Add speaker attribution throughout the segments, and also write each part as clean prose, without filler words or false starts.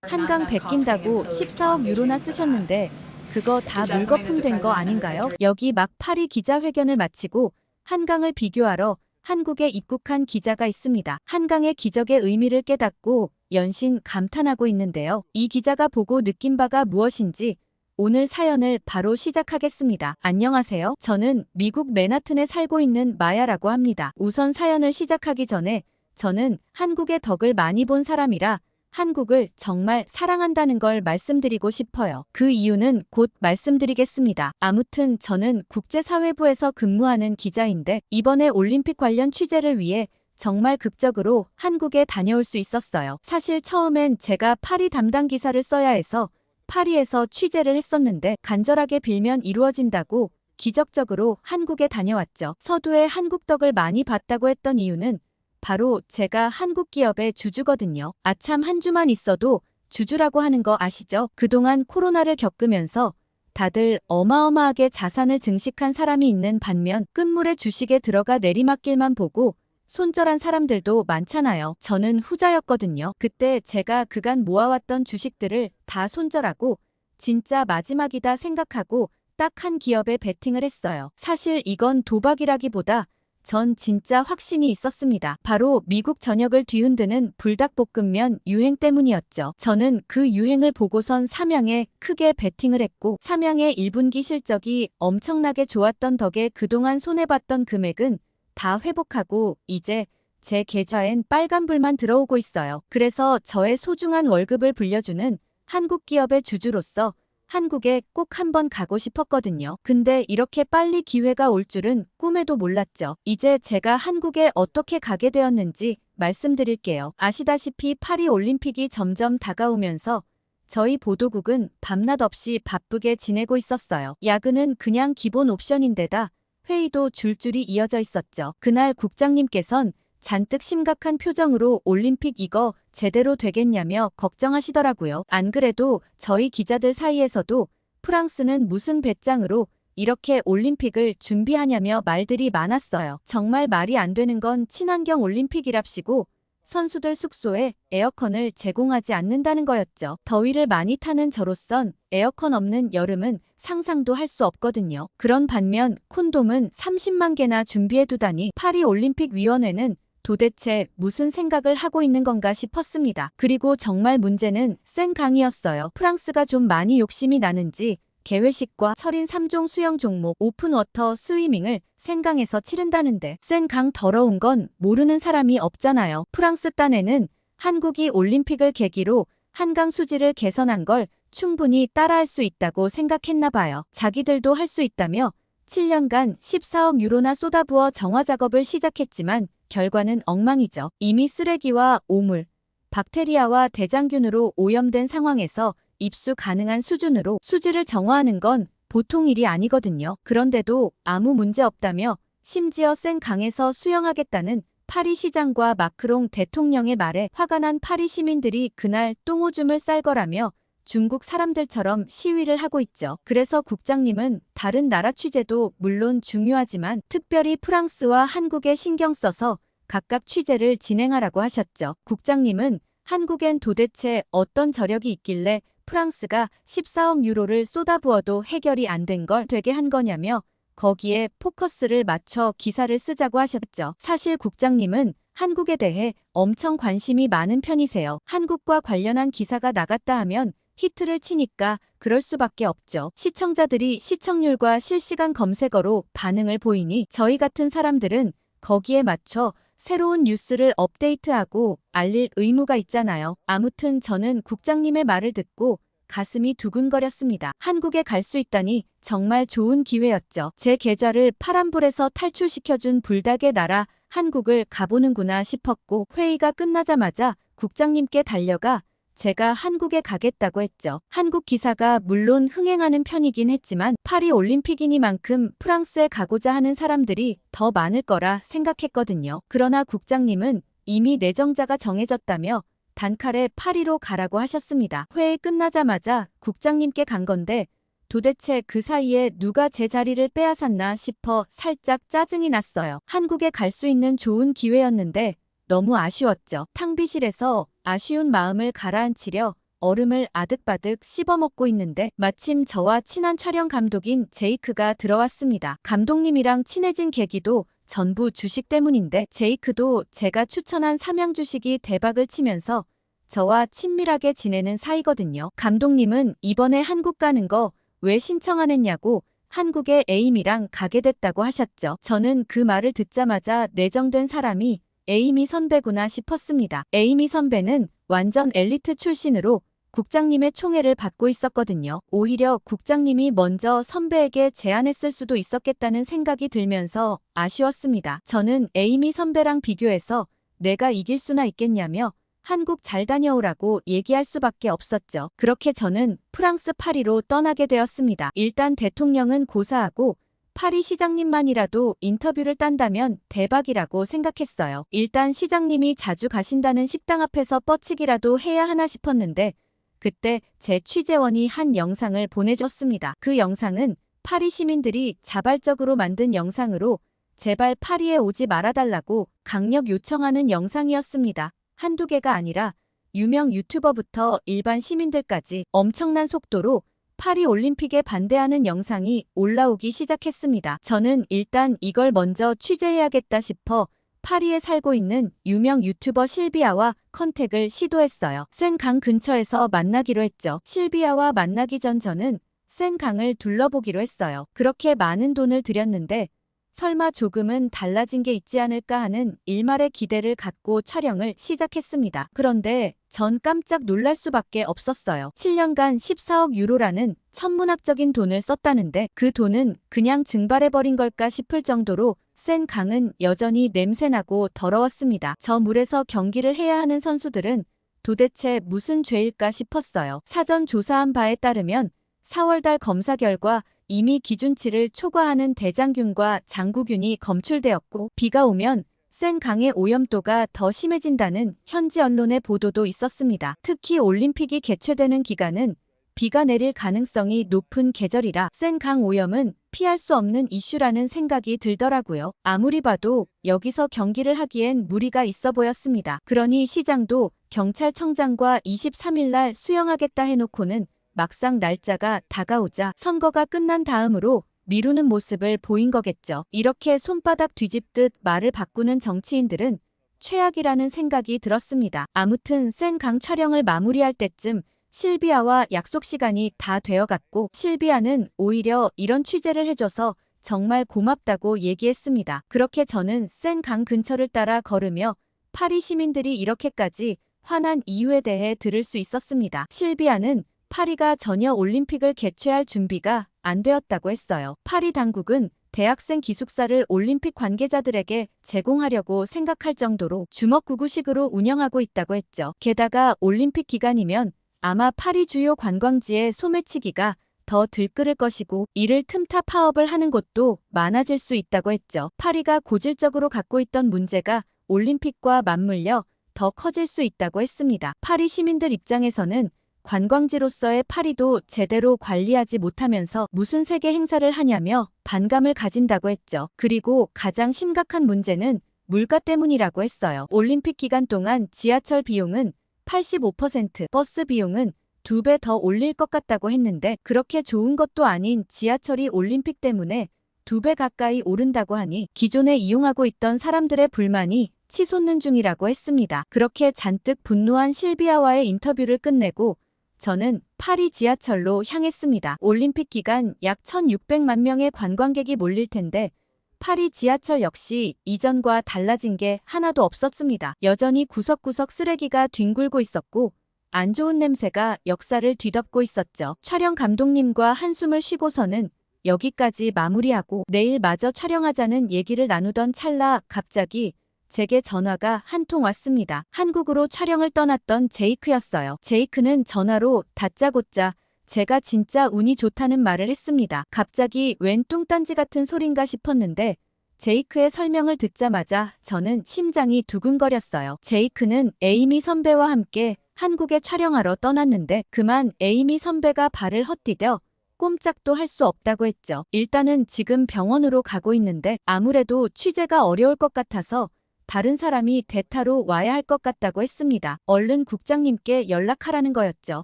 Speaker 1: 한강 베낀다고 14억 유로나 쓰셨는데 그거 다 물거품 된 거 아닌가요? 여기 막 파리 기자회견을 마치고 한강을 비교하러 한국에 입국한 기자가 있습니다. 한강의 기적의 의미를 깨닫고 연신 감탄하고 있는데요. 이 기자가 보고 느낀 바가 무엇인지 오늘 사연을 바로 시작하겠습니다. 안녕하세요. 저는 미국 맨하튼에 살고 있는 마야라고 합니다. 우선 사연을 시작하기 전에 저는 한국의 덕을 많이 본 사람이라 한국을 정말 사랑한다는 걸 말씀드리고 싶어요. 그 이유는 곧 말씀드리겠습니다. 아무튼 저는 국제사회부에서 근무하는 기자인데 이번에 올림픽 관련 취재를 위해 정말 극적으로 한국에 다녀올 수 있었어요. 사실 처음엔 제가 파리 담당 기사를 써야 해서 파리에서 취재를 했었는데 간절하게 빌면 이루어진다고 기적적으로 한국에 다녀왔죠. 서두에 한국 덕을 많이 봤다고 했던 이유는 바로 제가 한국 기업의 주주거든요. 아참 한 주만 있어도 주주라고 하는 거 아시죠? 그동안 코로나를 겪으면서 다들 어마어마하게 자산을 증식한 사람이 있는 반면 끝물에 주식에 들어가 내리막길만 보고 손절한 사람들도 많잖아요. 저는 후자였거든요. 그때 제가 그간 모아왔던 주식들을 다 손절하고 진짜 마지막이다 생각하고 딱 한 기업에 베팅을 했어요. 사실 이건 도박이라기보다 전 진짜 확신이 있었습니다. 바로 미국 전역을 뒤흔드는 불닭볶음면 유행 때문이었죠. 저는 그 유행을 보고선 삼양에 크게 베팅을 했고 삼양의 1분기 실적이 엄청나게 좋았던 덕에 그동안 손해봤던 금액은 다 회복하고 이제 제 계좌엔 빨간불만 들어오고 있어요. 그래서 저의 소중한 월급을 불려주는 한국 기업의 주주로서 한국에 꼭 한번 가고 싶었거든요. 근데 이렇게 빨리 기회가 올 줄은 꿈에도 몰랐죠. 이제 제가 한국에 어떻게 가게 되었는지 말씀드릴게요. 아시다시피 파리 올림픽이 점점 다가오면서 저희 보도국은 밤낮 없이 바쁘게 지내고 있었어요. 야근은 그냥 기본 옵션인데다 회의도 줄줄이 이어져 있었죠. 그날 국장님께선 잔뜩 심각한 표정으로 올림픽 이거 제대로 되겠냐며 걱정하시더라고요. 안 그래도 저희 기자들 사이에서도 프랑스는 무슨 배짱으로 이렇게 올림픽을 준비하냐며 말들이 많았어요. 정말 말이 안 되는 건 친환경 올림픽이랍시고 선수들 숙소에 에어컨을 제공하지 않는다는 거였죠. 더위를 많이 타는 저로선 에어컨 없는 여름은 상상도 할 수 없거든요. 그런 반면 콘돔은 30만 개나 준비해두다니 파리 올림픽 위원회는 도대체 무슨 생각을 하고 있는 건가 싶었습니다. 그리고 정말 문제는 센강이었어요. 프랑스가 좀 많이 욕심이 나는지 개회식과 철인 3종 수영 종목 오픈워터 스위밍을 센강에서 치른다는데 센강 더러운 건 모르는 사람이 없잖아요. 프랑스 딴에는 한국이 올림픽을 계기로 한강 수질을 개선한 걸 충분히 따라할 수 있다고 생각했나 봐요. 자기들도 할 수 있다며 7년간 14억 유로나 쏟아부어 정화 작업을 시작했지만 결과는 엉망이죠. 이미 쓰레기와 오물, 박테리아와 대장균으로 오염된 상황에서 입수 가능한 수준으로 수질을 정화하는 건 보통 일이 아니거든요. 그런데도 아무 문제 없다며 심지어 센강에서 수영하겠다는 파리 시장과 마크롱 대통령의 말에 화가 난 파리 시민들이 그날 똥오줌을 쌀 거라며 중국 사람들처럼 시위를 하고 있죠. 그래서 국장님은 다른 나라 취재도 물론 중요하지만 특별히 프랑스와 한국에 신경 써서 각각 취재를 진행하라고 하셨죠. 국장님은 한국엔 도대체 어떤 저력이 있길래 프랑스가 14억 유로를 쏟아부어도 해결이 안 된 걸 되게 한 거냐며 거기에 포커스를 맞춰 기사를 쓰자고 하셨죠. 사실 국장님은 한국에 대해 엄청 관심이 많은 편이세요. 한국과 관련한 기사가 나갔다 하면 히트를 치니까 그럴 수밖에 없죠. 시청자들이 시청률과 실시간 검색어로 반응을 보이니 저희 같은 사람들은 거기에 맞춰 새로운 뉴스를 업데이트하고 알릴 의무가 있잖아요. 아무튼 저는 국장님의 말을 듣고 가슴이 두근거렸습니다. 한국에 갈 수 있다니 정말 좋은 기회였죠. 제 계좌를 파란불에서 탈출시켜준 불닭의 나라 한국을 가보는구나 싶었고 회의가 끝나자마자 국장님께 달려가 제가 한국에 가겠다고 했죠. 한국 기사가 물론 흥행하는 편이긴 했지만 파리 올림픽이니만큼 프랑스에 가고자 하는 사람들이 더 많을 거라 생각했거든요. 그러나 국장님은 이미 내정자가 정해졌다며 단칼에 파리로 가라고 하셨습니다. 회의 끝나자마자 국장님께 간 건데 도대체 그 사이에 누가 제 자리를 빼앗았나 싶어 살짝 짜증이 났어요. 한국에 갈 수 있는 좋은 기회였는데 너무 아쉬웠죠. 탕비실에서 아쉬운 마음을 가라앉히려 얼음을 아득바득 씹어먹고 있는데 마침 저와 친한 촬영 감독인 제이크가 들어왔습니다. 감독님이랑 친해진 계기도 전부 주식 때문인데 제이크도 제가 추천한 삼양 주식이 대박을 치면서 저와 친밀하게 지내는 사이거든요. 감독님은 이번에 한국 가는 거 왜 신청 안 했냐고 한국에 에이미랑 가게 됐다고 하셨죠. 저는 그 말을 듣자마자 내정된 사람이 에이미 선배구나 싶었습니다. 에이미 선배는 완전 엘리트 출신으로 국장님의 총애를 받고 있었거든요. 오히려 국장님이 먼저 선배에게 제안했을 수도 있었겠다는 생각이 들면서 아쉬웠습니다. 저는 에이미 선배랑 비교해서 내가 이길 수나 있겠냐며 한국 잘 다녀오라고 얘기할 수밖에 없었죠. 그렇게 저는 프랑스 파리로 떠나게 되었습니다. 일단 대통령은 고사하고 파리 시장님만이라도 인터뷰를 딴다면 대박이라고 생각했어요. 일단 시장님이 자주 가신다는 식당 앞에서 뻗치기라도 해야 하나 싶었는데 그때 제 취재원이 한 영상을 보내줬습니다. 그 영상은 파리 시민들이 자발적으로 만든 영상으로 제발 파리에 오지 말아달라고 강력 요청하는 영상이었습니다. 한두 개가 아니라 유명 유튜버부터 일반 시민들까지 엄청난 속도로 파리 올림픽에 반대하는 영상이 올라오기 시작했습니다. 저는 일단 이걸 먼저 취재해야겠다 싶어 파리에 살고 있는 유명 유튜버 실비아와 컨택을 시도했어요. 센강 근처에서 만나기로 했죠. 실비아와 만나기 전 저는 센강을 둘러보기로 했어요. 그렇게 많은 돈을 들였는데 설마 조금은 달라진 게 있지 않을까 하는 일말의 기대를 갖고 촬영을 시작했습니다. 그런데 전 깜짝 놀랄 수밖에 없었어요. 7년간 14억 유로라는 천문학적인 돈을 썼다는데 그 돈은 그냥 증발해버린 걸까 싶을 정도로 센 강은 여전히 냄새나고 더러웠습니다. 저 물에서 경기를 해야 하는 선수들은 도대체 무슨 죄일까 싶었어요. 사전 조사한 바에 따르면 4월달 검사 결과 이미 기준치를 초과하는 대장균과 장구균이 검출되었고 비가 오면 센 강의 오염도가 더 심해진다는 현지 언론의 보도도 있었습니다. 특히 올림픽이 개최되는 기간은 비가 내릴 가능성이 높은 계절이라 센 강 오염은 피할 수 없는 이슈라는 생각이 들더라고요. 아무리 봐도 여기서 경기를 하기엔 무리가 있어 보였습니다. 그러니 시장도 경찰청장과 23일 날 수영하겠다 해놓고는 막상 날짜가 다가오자 선거가 끝난 다음으로 미루는 모습을 보인 거겠죠. 이렇게 손바닥 뒤집듯 말을 바꾸는 정치인들은 최악이라는 생각이 들었습니다. 아무튼 센 강 촬영을 마무리할 때쯤 실비아와 약속 시간이 다 되어갔고 실비아는 오히려 이런 취재를 해줘서 정말 고맙다고 얘기했습니다. 그렇게 저는 센 강 근처를 따라 걸으며 파리 시민들이 이렇게까지 화난 이유에 대해 들을 수 있었습니다. 실비아는 파리가 전혀 올림픽을 개최할 준비가 안 되었다고 했어요. 파리 당국은 대학생 기숙사를 올림픽 관계자들에게 제공하려고 생각할 정도로 주먹구구식으로 운영하고 있다고 했죠. 게다가 올림픽 기간이면 아마 파리 주요 관광지에 소매치기가 더 들끓을 것이고 이를 틈타 파업을 하는 곳도 많아질 수 있다고 했죠. 파리가 고질적으로 갖고 있던 문제가 올림픽과 맞물려 더 커질 수 있다고 했습니다. 파리 시민들 입장에서는 관광지로서의 파리도 제대로 관리하지 못하면서 무슨 세계 행사를 하냐며 반감을 가진다고 했죠. 그리고 가장 심각한 문제는 물가 때문이라고 했어요. 올림픽 기간 동안 지하철 비용은 85%, 버스 비용은 2배 더 올릴 것 같다고 했는데 그렇게 좋은 것도 아닌 지하철이 올림픽 때문에 2배 가까이 오른다고 하니 기존에 이용하고 있던 사람들의 불만이 치솟는 중이라고 했습니다. 그렇게 잔뜩 분노한 실비아와의 인터뷰를 끝내고 저는 파리 지하철로 향했습니다. 올림픽 기간 약 1,600만 명의 관광객이 몰릴 텐데 파리 지하철 역시 이전과 달라진 게 하나도 없었습니다. 여전히 구석구석 쓰레기가 뒹굴고 있었고 안 좋은 냄새가 역사를 뒤덮고 있었죠. 촬영 감독님과 한숨을 쉬고서는 여기까지 마무리하고 내일 마저 촬영하자는 얘기를 나누던 찰나 갑자기 제게 전화가 한 통 왔습니다. 한국으로 촬영을 떠났던 제이크였어요. 제이크는 전화로 다짜고짜 제가 진짜 운이 좋다는 말을 했습니다. 갑자기 웬 뚱딴지 같은 소린가 싶었는데 제이크의 설명을 듣자마자 저는 심장이 두근거렸어요. 제이크는 에이미 선배와 함께 한국에 촬영하러 떠났는데 그만 에이미 선배가 발을 헛디뎌 꼼짝도 할 수 없다고 했죠. 일단은 지금 병원으로 가고 있는데 아무래도 취재가 어려울 것 같아서 다른 사람이 대타로 와야 할 것 같다고 했습니다. 얼른 국장님께 연락하라는 거였죠.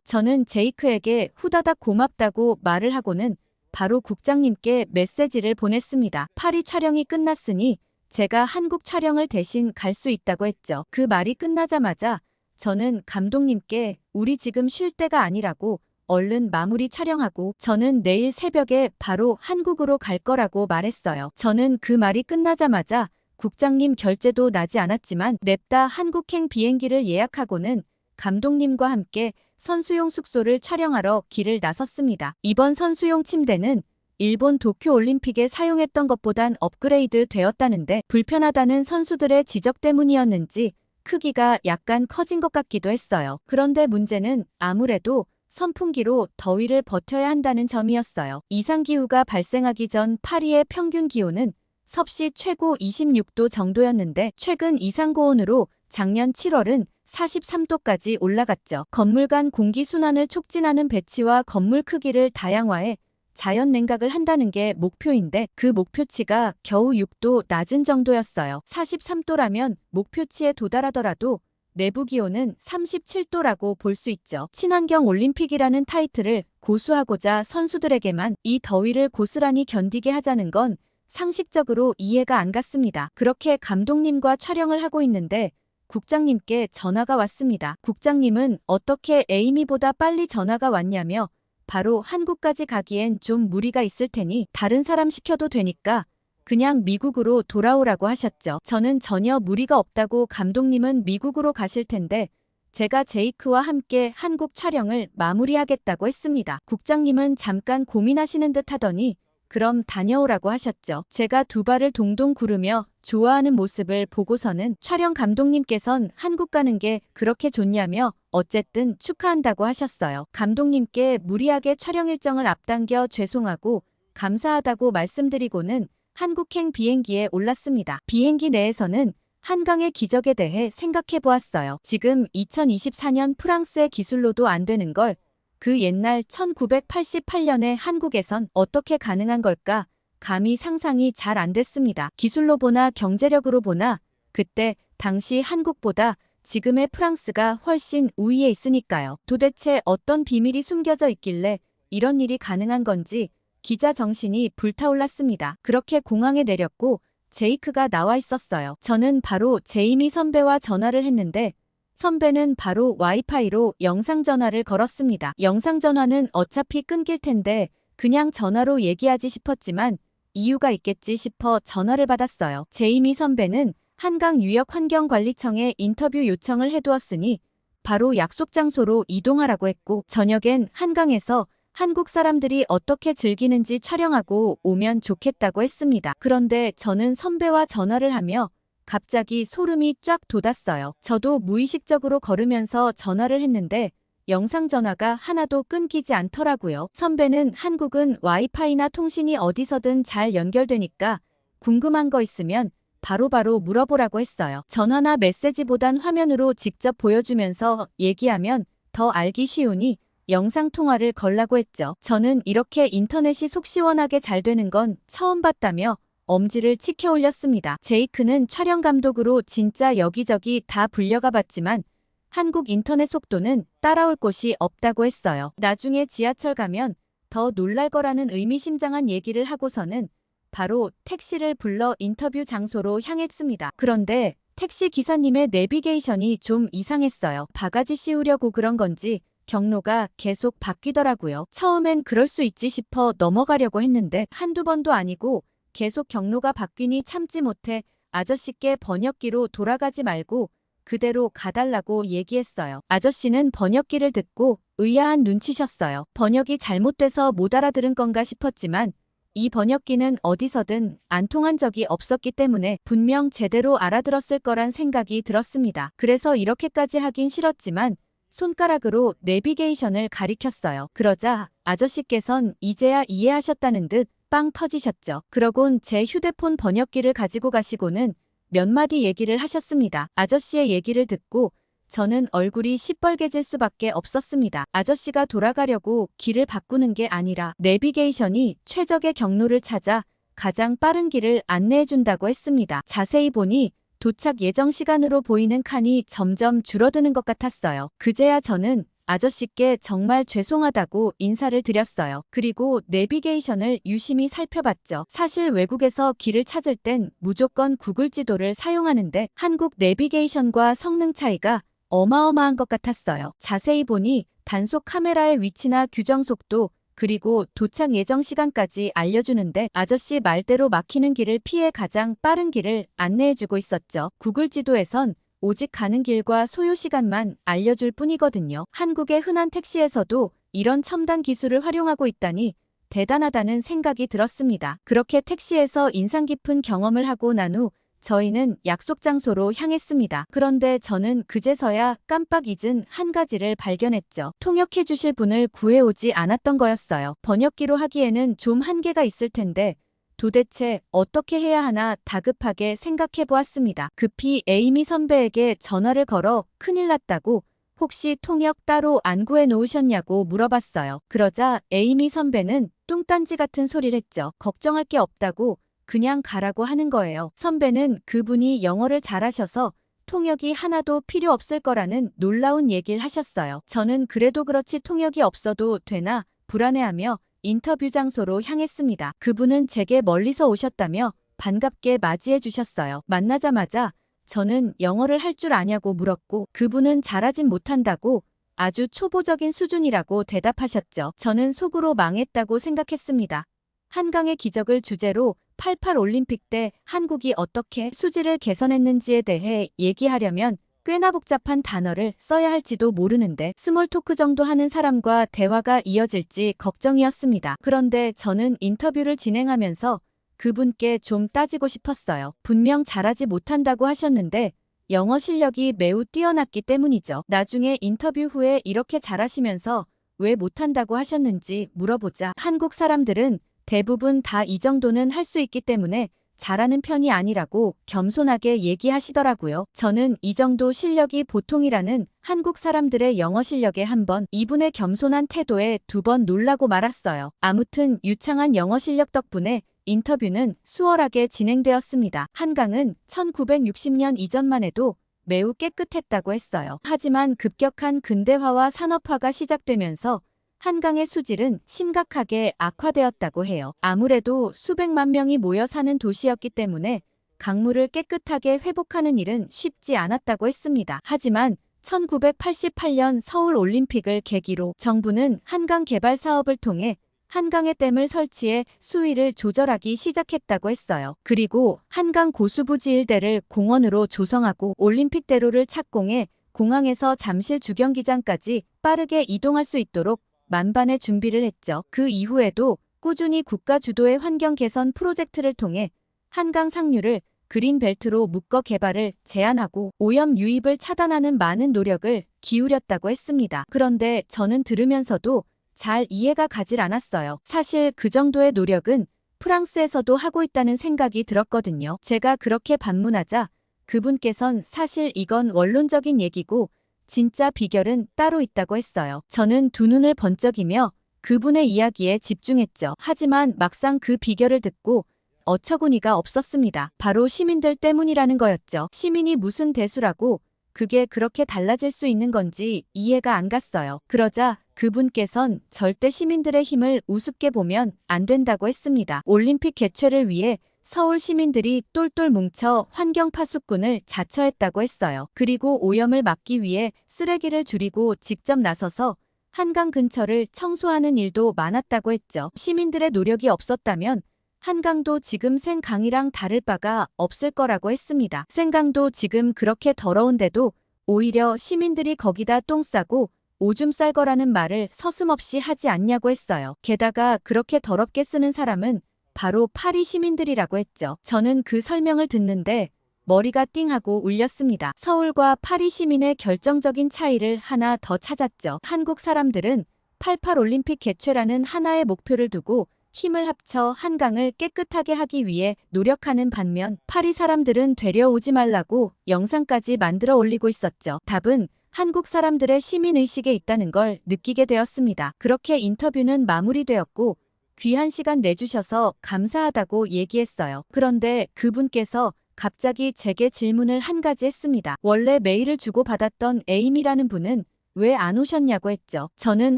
Speaker 1: 저는 제이크에게 후다닥 고맙다고 말을 하고는 바로 국장님께 메시지를 보냈습니다. 파리 촬영이 끝났으니 제가 한국 촬영을 대신 갈 수 있다고 했죠. 그 말이 끝나자마자 저는 감독님께 우리 지금 쉴 때가 아니라고 얼른 마무리 촬영하고 저는 내일 새벽에 바로 한국으로 갈 거라고 말했어요. 저는 그 말이 끝나자마자 국장님 결제도 나지 않았지만 냅다 한국행 비행기를 예약하고는 감독님과 함께 선수용 숙소를 촬영하러 길을 나섰습니다. 이번 선수용 침대는 일본 도쿄올림픽에 사용했던 것보단 업그레이드 되었다는데 불편하다는 선수들의 지적 때문이었는지 크기가 약간 커진 것 같기도 했어요. 그런데 문제는 아무래도 선풍기로 더위를 버텨야 한다는 점이었어요. 이상기후가 발생하기 전 파리의 평균 기온은 섭씨 최고 26도 정도였는데 최근 이상고온으로 작년 7월은 43도까지 올라갔죠. 건물 간 공기순환을 촉진하는 배치와 건물 크기를 다양화해 자연 냉각을 한다는 게 목표인데 그 목표치가 겨우 6도 낮은 정도였어요. 43도라면 목표치에 도달하더라도 내부 기온은 37도라고 볼 수 있죠. 친환경 올림픽이라는 타이틀을 고수하고자 선수들에게만 이 더위를 고스란히 견디게 하자는 건 상식적으로 이해가 안 갔습니다. 그렇게 감독님과 촬영을 하고 있는데 국장님께 전화가 왔습니다. 국장님은 어떻게 에이미보다 빨리 전화가 왔냐며 바로 한국까지 가기엔 좀 무리가 있을 테니 다른 사람 시켜도 되니까 그냥 미국으로 돌아오라고 하셨죠. 저는 전혀 무리가 없다고 감독님은 미국으로 가실 텐데 제가 제이크와 함께 한국 촬영을 마무리하겠다고 했습니다. 국장님은 잠깐 고민하시는 듯 하더니 그럼 다녀오라고 하셨죠. 제가 두 발을 동동 구르며 좋아하는 모습을 보고서는 촬영 감독님께선 한국 가는 게 그렇게 좋냐며 어쨌든 축하한다고 하셨어요. 감독님께 무리하게 촬영 일정을 앞당겨 죄송하고 감사하다고 말씀드리고는 한국행 비행기에 올랐습니다. 비행기 내에서는 한강의 기적에 대해 생각해 보았어요. 지금 2024년 프랑스의 기술로도 안 되는 걸 그 옛날 1988년에 한국에선 어떻게 가능한 걸까? 감히 상상이 잘 안 됐습니다. 기술로 보나 경제력으로 보나 그때 당시 한국보다 지금의 프랑스가 훨씬 우위에 있으니까요. 도대체 어떤 비밀이 숨겨져 있길래 이런 일이 가능한 건지 기자 정신이 불타올랐습니다. 그렇게 공항에 내렸고 제이크가 나와 있었어요. 저는 바로 제이미 선배와 전화를 했는데 선배는 바로 와이파이로 영상전화를 걸었습니다. 영상전화는 어차피 끊길 텐데 그냥 전화로 얘기하지 싶었지만 이유가 있겠지 싶어 전화를 받았어요. 제이미 선배는 한강유역환경관리청에 인터뷰 요청을 해두었으니 바로 약속 장소로 이동하라고 했고 저녁엔 한강에서 한국 사람들이 어떻게 즐기는지 촬영하고 오면 좋겠다고 했습니다. 그런데 저는 선배와 전화를 하며 갑자기 소름이 쫙 돋았어요. 저도 무의식적으로 걸으면서 전화를 했는데 영상전화가 하나도 끊기지 않더라고요. 선배는 한국은 와이파이나 통신이 어디서든 잘 연결되니까 궁금한 거 있으면 바로바로 물어보라고 했어요. 전화나 메시지보단 화면으로 직접 보여주면서 얘기하면 더 알기 쉬우니 영상통화를 걸라고 했죠. 저는 이렇게 인터넷이 속 시원하게 잘 되는 건 처음 봤다며 엄지를 치켜 올렸습니다. 제이크는 촬영 감독으로 진짜 여기저기 다 불려가 봤지만 한국 인터넷 속도는 따라올 곳이 없다고 했어요. 나중에 지하철 가면 더 놀랄 거라는 의미심장한 얘기를 하고서는 바로 택시를 불러 인터뷰 장소로 향했습니다. 그런데 택시 기사님의 내비게이션이 좀 이상했어요. 바가지 씌우려고 그런 건지 경로가 계속 바뀌더라고요. 처음엔 그럴 수 있지 싶어 넘어가려고 했는데 한두 번도 아니고 계속 경로가 바뀌니 참지 못해 아저씨께 번역기로 돌아가지 말고 그대로 가달라고 얘기했어요. 아저씨는 번역기를 듣고 의아한 눈치셨어요. 번역이 잘못돼서 못 알아들은 건가 싶었지만 이 번역기는 어디서든 안 통한 적이 없었기 때문에 분명 제대로 알아들었을 거란 생각이 들었습니다. 그래서 이렇게까지 하긴 싫었지만 손가락으로 내비게이션을 가리켰어요. 그러자 아저씨께선 이제야 이해하셨다는 듯 빵 터지셨죠. 그러곤 제 휴대폰 번역기를 가지고 가시고는 몇 마디 얘기를 하셨습니다. 아저씨의 얘기를 듣고 저는 얼굴이 시뻘개질 수밖에 없었습니다. 아저씨가 돌아가려고 길을 바꾸는 게 아니라 내비게이션이 최적의 경로를 찾아 가장 빠른 길을 안내해준다고 했습니다. 자세히 보니 도착 예정 시간으로 보이는 칸이 점점 줄어드는 것 같았어요. 그제야 저는 아저씨께 정말 죄송하다고 인사를 드렸어요. 그리고 내비게이션을 유심히 살펴봤죠. 사실 외국에서 길을 찾을 땐 무조건 구글 지도를 사용하는데 한국 내비게이션과 성능 차이가 어마어마한 것 같았어요. 자세히 보니 단속 카메라의 위치나 규정 속도 그리고 도착 예정 시간까지 알려주는데 아저씨 말대로 막히는 길을 피해 가장 빠른 길을 안내해주고 있었죠. 구글 지도에선 오직 가는 길과 소요 시간만 알려줄 뿐이거든요. 한국의 흔한 택시에서도 이런 첨단 기술을 활용하고 있다니 대단하다는 생각이 들었습니다. 그렇게 택시에서 인상 깊은 경험을 하고 난 후 저희는 약속 장소로 향했습니다. 그런데 저는 그제서야 깜빡 잊은 한 가지를 발견했죠. 통역해 주실 분을 구해오지 않았던 거였어요. 번역기로 하기에는 좀 한계가 있을 텐데 도대체 어떻게 해야 하나 다급하게 생각해 보았습니다. 급히 에이미 선배에게 전화를 걸어 큰일 났다고 혹시 통역 따로 안 구해 놓으셨냐고 물어봤어요. 그러자 에이미 선배는 뚱딴지 같은 소리를 했죠. 걱정할 게 없다고 그냥 가라고 하는 거예요. 선배는 그분이 영어를 잘하셔서 통역이 하나도 필요 없을 거라는 놀라운 얘기를 하셨어요. 저는 그래도 그렇지 통역이 없어도 되나 불안해하며 인터뷰 장소로 향했습니다. 그분은 제게 멀리서 오셨다며 반갑게 맞이해 주셨어요. 만나자마자 저는 영어를 할 줄 아냐고 물었고 그분은 잘하진 못한다고 아주 초보적인 수준이라고 대답하셨죠. 저는 속으로 망했다고 생각했습니다. 한강의 기적을 주제로 88 올림픽 때 한국이 어떻게 수지를 개선했는지에 대해 얘기하려면 꽤나 복잡한 단어를 써야 할지도 모르는데 스몰 토크 정도 하는 사람과 대화가 이어질지 걱정이었습니다. 그런데 저는 인터뷰를 진행하면서 그분께 좀 따지고 싶었어요. 분명 잘하지 못한다고 하셨는데 영어 실력이 매우 뛰어났기 때문이죠. 나중에 인터뷰 후에 이렇게 잘하시면서 왜 못한다고 하셨는지 물어보자 한국 사람들은 대부분 다 이 정도는 할 수 있기 때문에 잘하는 편이 아니라고 겸손하게 얘기하시더라고요. 저는 이 정도 실력이 보통이라는 한국 사람들의 영어 실력에 한 번, 이분의 겸손한 태도에 두 번 놀라고 말았어요. 아무튼 유창한 영어 실력 덕분에 인터뷰는 수월하게 진행되었습니다. 한강은 1960년 이전만 해도 매우 깨끗했다고 했어요. 하지만 급격한 근대화와 산업화가 시작되면서 한강의 수질은 심각하게 악화되었다고 해요. 아무래도 수백만 명이 모여 사는 도시였기 때문에 강물을 깨끗하게 회복하는 일은 쉽지 않았다고 했습니다. 하지만 1988년 서울 올림픽을 계기로 정부는 한강 개발 사업을 통해 한강에 댐을 설치해 수위를 조절하기 시작했다고 했어요. 그리고 한강 고수부지 일대를 공원으로 조성하고 올림픽대로를 착공해 공항에서 잠실 주경기장까지 빠르게 이동할 수 있도록 만반의 준비를 했죠. 그 이후에도 꾸준히 국가 주도의 환경 개선 프로젝트를 통해 한강 상류를 그린벨트로 묶어 개발을 제한하고 오염 유입을 차단하는 많은 노력을 기울였다고 했습니다. 그런데 저는 들으면서도 잘 이해가 가질 않았어요. 사실 그 정도의 노력은 프랑스에서도 하고 있다는 생각이 들었거든요. 제가 그렇게 반문하자 그분께선 사실 이건 원론적인 얘기고 진짜 비결은 따로 있다고 했어요. 저는 두 눈을 번쩍이며 그분의 이야기에 집중했죠. 하지만 막상 그 비결을 듣고 어처구니가 없었습니다. 바로 시민들 때문이라는 거였죠. 시민이 무슨 대수라고 그게 그렇게 달라질 수 있는 건지 이해가 안 갔어요. 그러자 그분께선 절대 시민들의 힘을 우습게 보면 안 된다고 했습니다. 올림픽 개최를 위해 서울 시민들이 똘똘 뭉쳐 환경 파수꾼을 자처했다고 했어요. 그리고 오염을 막기 위해 쓰레기를 줄이고 직접 나서서 한강 근처를 청소하는 일도 많았다고 했죠. 시민들의 노력이 없었다면 한강도 지금 생강이랑 다를 바가 없을 거라고 했습니다. 생강도 지금 그렇게 더러운데도 오히려 시민들이 거기다 똥 싸고 오줌 쌀 거라는 말을 서슴없이 하지 않냐고 했어요. 게다가 그렇게 더럽게 쓰는 사람은 바로 파리 시민들이라고 했죠. 저는 그 설명을 듣는데 머리가 띵하고 울렸습니다. 서울과 파리 시민의 결정적인 차이를 하나 더 찾았죠. 한국 사람들은 88 올림픽 개최라는 하나의 목표를 두고 힘을 합쳐 한강을 깨끗하게 하기 위해 노력하는 반면 파리 사람들은 되려 오지 말라고 영상까지 만들어 올리고 있었죠. 답은 한국 사람들의 시민의식에 있다는 걸 느끼게 되었습니다. 그렇게 인터뷰는 마무리되었고 귀한 시간 내주셔서 감사하다고 얘기했어요. 그런데 그분께서 갑자기 제게 질문을 한 가지 했습니다. 원래 메일을 주고받았던 에임이라는 분은 왜 안 오셨냐고 했죠. 저는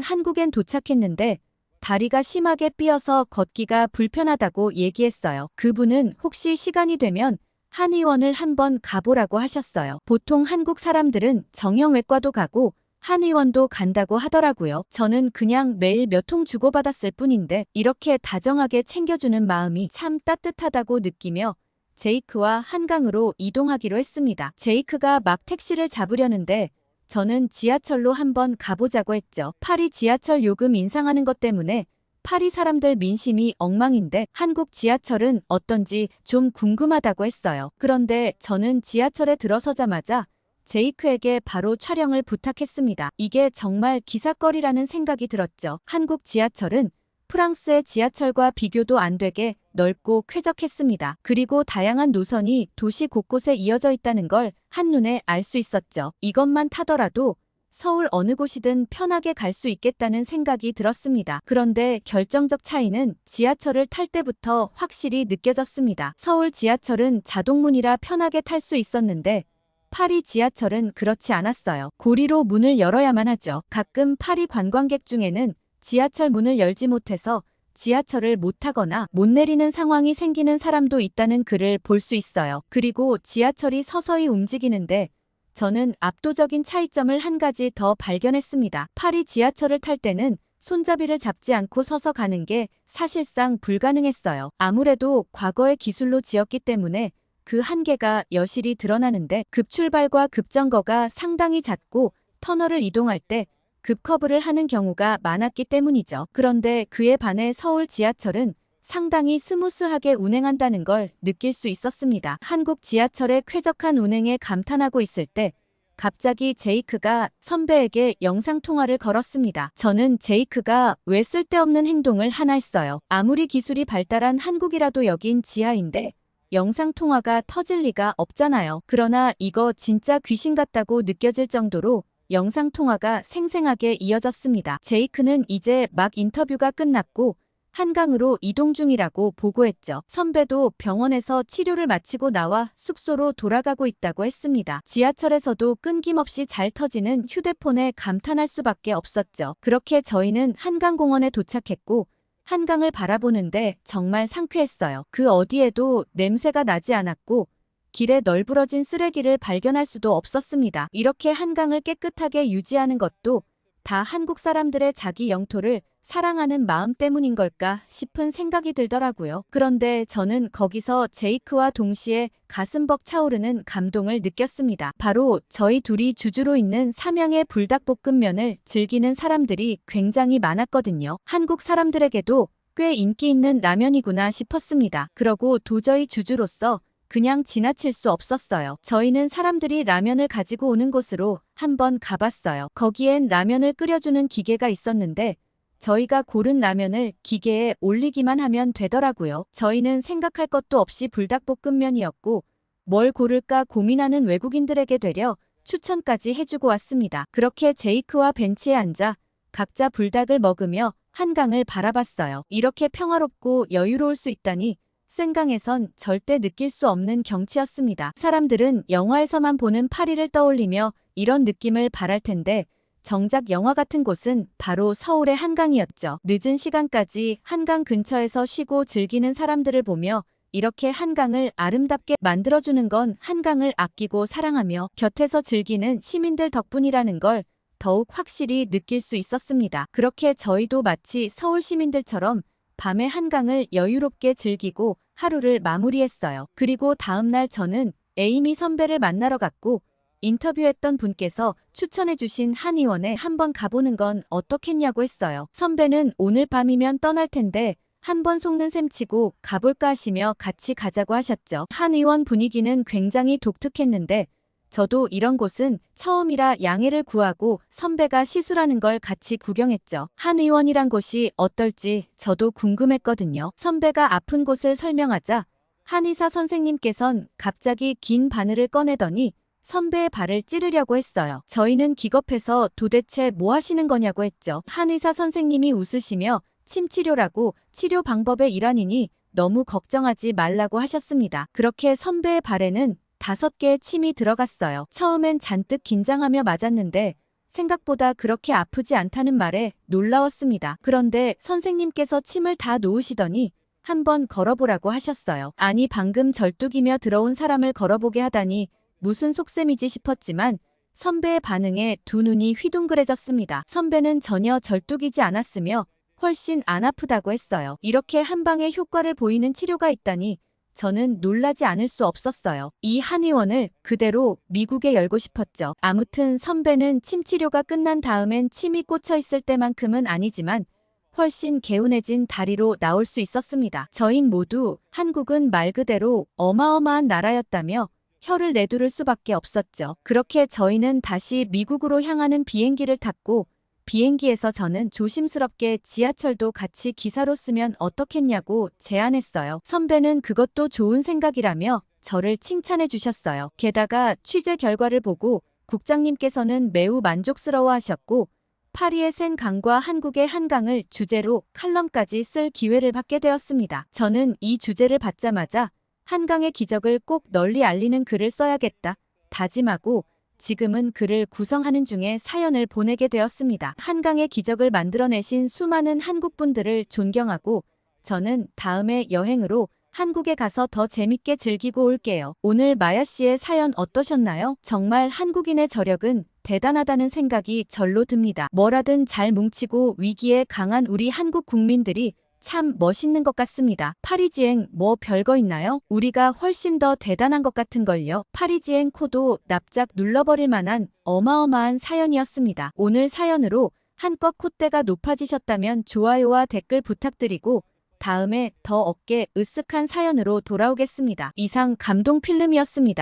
Speaker 1: 한국엔 도착했는데 다리가 심하게 삐어서 걷기가 불편하다고 얘기했어요. 그분은 혹시 시간이 되면 한의원을 한번 가보라고 하셨어요. 보통 한국 사람들은 정형외과도 가고 한의원도 간다고 하더라고요. 저는 그냥 매일 몇 통 주고받았을 뿐인데 이렇게 다정하게 챙겨주는 마음이 참 따뜻하다고 느끼며 제이크와 한강으로 이동하기로 했습니다. 제이크가 막 택시를 잡으려는데 저는 지하철로 한번 가보자고 했죠. 파리 지하철 요금 인상하는 것 때문에 파리 사람들 민심이 엉망인데 한국 지하철은 어떤지 좀 궁금하다고 했어요. 그런데 저는 지하철에 들어서자마자 제이크에게 바로 촬영을 부탁했습니다. 이게 정말 기사거리라는 생각이 들었죠. 한국 지하철은 프랑스의 지하철과 비교도 안 되게 넓고 쾌적했습니다. 그리고 다양한 노선이 도시 곳곳에 이어져 있다는 걸 한눈에 알 수 있었죠. 이것만 타더라도 서울 어느 곳이든 편하게 갈 수 있겠다는 생각이 들었습니다. 그런데 결정적 차이는 지하철을 탈 때부터 확실히 느껴졌습니다. 서울 지하철은 자동문이라 편하게 탈 수 있었는데 파리 지하철은 그렇지 않았어요. 고리로 문을 열어야만 하죠. 가끔 파리 관광객 중에는 지하철 문을 열지 못해서 지하철을 못 타거나 못 내리는 상황이 생기는 사람도 있다는 글을 볼 수 있어요. 그리고 지하철이 서서히 움직이는데 저는 압도적인 차이점을 한 가지 더 발견했습니다. 파리 지하철을 탈 때는 손잡이를 잡지 않고 서서 가는 게 사실상 불가능했어요. 아무래도 과거의 기술로 지었기 때문에 그 한계가 여실히 드러나는데 급출발과 급정거가 상당히 잦고 터널을 이동할 때 급커브를 하는 경우가 많았기 때문이죠. 그런데 그에 반해 서울 지하철은 상당히 스무스하게 운행한다는 걸 느낄 수 있었습니다. 한국 지하철의 쾌적한 운행에 감탄하고 있을 때 갑자기 제이크가 선배에게 영상통화를 걸었습니다. 저는 제이크가 왜 쓸데없는 행동을 하나 했어요. 아무리 기술이 발달한 한국이라도 여긴 지하인데 영상통화가 터질 리가 없잖아요. 그러나 이거 진짜 귀신 같다고 느껴질 정도로 영상통화가 생생하게 이어졌습니다. 제이크는 이제 막 인터뷰가 끝났고 한강으로 이동 중이라고 보고했죠. 선배도 병원에서 치료를 마치고 나와 숙소로 돌아가고 있다고 했습니다. 지하철에서도 끊김없이 잘 터지는 휴대폰에 감탄할 수밖에 없었죠. 그렇게 저희는 한강공원에 도착했고 한강을 바라보는데 정말 상쾌했어요. 그 어디에도 냄새가 나지 않았고 길에 널브러진 쓰레기를 발견할 수도 없었습니다. 이렇게 한강을 깨끗하게 유지하는 것도 다 한국 사람들의 자기 영토를 사랑하는 마음 때문인 걸까 싶은 생각이 들더라고요. 그런데 저는 거기서 제이크와 동시에 가슴 벅차오르는 감동을 느꼈습니다. 바로 저희 둘이 주주로 있는 삼양의 불닭볶음면을 즐기는 사람들이 굉장히 많았거든요. 한국 사람들에게도 꽤 인기 있는 라면이구나 싶었습니다. 그러고 도저히 주주로서 그냥 지나칠 수 없었어요. 저희는 사람들이 라면을 가지고 오는 곳으로 한번 가봤어요. 거기엔 라면을 끓여주는 기계가 있었는데 저희가 고른 라면을 기계에 올리기만 하면 되더라고요. 저희는 생각할 것도 없이 불닭볶음면이었고 뭘 고를까 고민하는 외국인들에게 되려 추천까지 해주고 왔습니다. 그렇게 제이크와 벤치에 앉아 각자 불닭을 먹으며 한강을 바라봤어요. 이렇게 평화롭고 여유로울 수 있다니 생강에선 절대 느낄 수 없는 경치였습니다. 사람들은 영화에서만 보는 파리를 떠올리며 이런 느낌을 바랄 텐데 정작 영화 같은 곳은 바로 서울의 한강이었죠. 늦은 시간까지 한강 근처에서 쉬고 즐기는 사람들을 보며 이렇게 한강을 아름답게 만들어주는 건 한강을 아끼고 사랑하며 곁에서 즐기는 시민들 덕분이라는 걸 더욱 확실히 느낄 수 있었습니다. 그렇게 저희도 마치 서울 시민들처럼 밤에 한강을 여유롭게 즐기고 하루를 마무리했어요. 그리고 다음날 저는 에이미 선배를 만나러 갔고 인터뷰했던 분께서 추천해주신 한의원에 한번 가보는 건 어떻겠냐고 했어요. 선배는 오늘 밤이면 떠날 텐데 한번 속는 셈치고 가볼까 하시며 같이 가자고 하셨죠. 한의원 분위기는 굉장히 독특했는데 저도 이런 곳은 처음이라 양해를 구하고 선배가 시술하는 걸 같이 구경했죠. 한의원이란 곳이 어떨지 저도 궁금했거든요. 선배가 아픈 곳을 설명하자 한의사 선생님께선 갑자기 긴 바늘을 꺼내더니 선배의 발을 찌르려고 했어요. 저희는 기겁해서 도대체 뭐 하시는 거냐고 했죠. 한의사 선생님이 웃으시며 침치료라고 치료 방법의 일환이니 너무 걱정하지 말라고 하셨습니다. 그렇게 선배의 발에는 5개의 침이 들어갔어요. 처음엔 잔뜩 긴장하며 맞았는데 생각보다 그렇게 아프지 않다는 말에 놀라웠습니다. 그런데 선생님께서 침을 다 놓으시더니 한번 걸어보라고 하셨어요. 아니 방금 절뚝이며 들어온 사람을 걸어보게 하다니 무슨 속셈이지 싶었지만 선배의 반응에 두 눈이 휘둥그레졌습니다. 선배는 전혀 절뚝이지 않았으며 훨씬 안 아프다고 했어요. 이렇게 한 방에 효과를 보이는 치료가 있다니 저는 놀라지 않을 수 없었어요. 이 한의원을 그대로 미국에 열고 싶었죠. 아무튼 선배는 침 치료가 끝난 다음엔 침이 꽂혀 있을 때만큼은 아니지만 훨씬 개운해진 다리로 나올 수 있었습니다. 저흰 모두 한국은 말 그대로 어마어마한 나라였다며 혀를 내두를 수밖에 없었죠. 그렇게 저희는 다시 미국으로 향하는 비행기를 탔고 비행기에서 저는 조심스럽게 지하철도 같이 기사로 쓰면 어떻겠냐고 제안했어요. 선배는 그것도 좋은 생각이라며 저를 칭찬해 주셨어요. 게다가 취재 결과를 보고 국장님께서는 매우 만족스러워하셨고 파리의 센강과 한국의 한강을 주제로 칼럼까지 쓸 기회를 받게 되었습니다. 저는 이 주제를 받자마자 한강의 기적을 꼭 널리 알리는 글을 써야겠다 다짐하고 지금은 글을 구성하는 중에 사연을 보내게 되었습니다. 한강의 기적을 만들어내신 수많은 한국분들을 존경하고 저는 다음에 여행으로 한국에 가서 더 재밌게 즐기고 올게요. 오늘 마야 씨의 사연 어떠셨나요? 정말 한국인의 저력은 대단하다는 생각이 절로 듭니다. 뭐라든 잘 뭉치고 위기에 강한 우리 한국 국민들이 참 멋있는 것 같습니다. 파리지행 뭐 별거 있나요? 우리가 훨씬 더 대단한 것 같은걸요. 파리지행 코도 납작 눌러버릴 만한 어마어마한 사연이었습니다. 오늘 사연으로 한껏 콧대가 높아지셨다면 좋아요와 댓글 부탁드리고 다음에 더 어깨 으쓱한 사연으로 돌아오겠습니다. 이상 감동필름이었습니다.